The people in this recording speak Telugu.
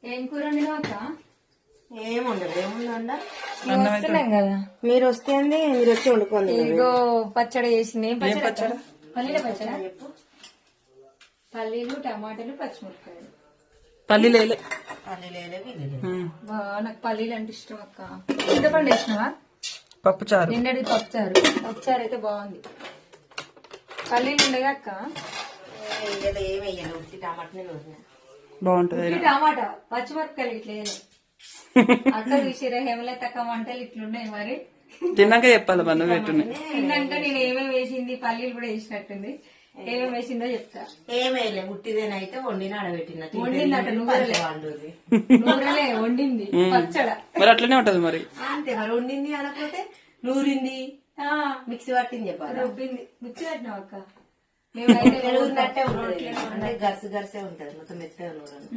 ఏం కూర వండినావు అక్క? ఏముండదు ఏముందా వస్తున్నాం కదా. మీరు వస్తే మీరు వచ్చి వండుకోండి. ఇదిగో పచ్చడి చేసింది. ఏం పచ్చడి? పల్లీల పచ్చడి. పల్లీలు, టమాటాలు, పచ్చిమిరపకాయలు. పల్లీలేలే నాకు పల్లీలు అంటే ఇష్టం అక్క. చింతపండు వేసినావా? పప్పుచారు. నిన్నటి పప్పుచారు. పప్పుచారు అయితే బాగుంది. పల్లీలు ఉండగా అక్క బాగుంటది. టమాటా పచ్చిమిరపకాయలు ఇట్లా వేయలే. అక్క చూసిరా హేమలత అక్క వంటలు ఇట్లున్నాయి. మరి తిన్నాక చెప్పాలి మనం పెట్టుని. తిన్నాక నేను ఏమేమి వేసింది, పల్లీలు కూడా వేసినట్టుంది. ఏమేమి వేసిందో చెప్తా. ఏమేలే ఉట్టిదేనైతే వండిన ఆడబెట్టిన వండిందట నూరలే వండింది పచ్చడ. మరి అట్లనే ఉంటది మరి. అంతే మరి వండింది అనకపోతే నూరింది మిక్సీ పట్టింది చెప్పాలి. రుబ్బింది మిక్సీ పెట్టినావు అక్క. నూరినట్టే ఉంటుంది. గరిసె గరిసే ఉంటది మొత్తం మెత్తగా నూరను.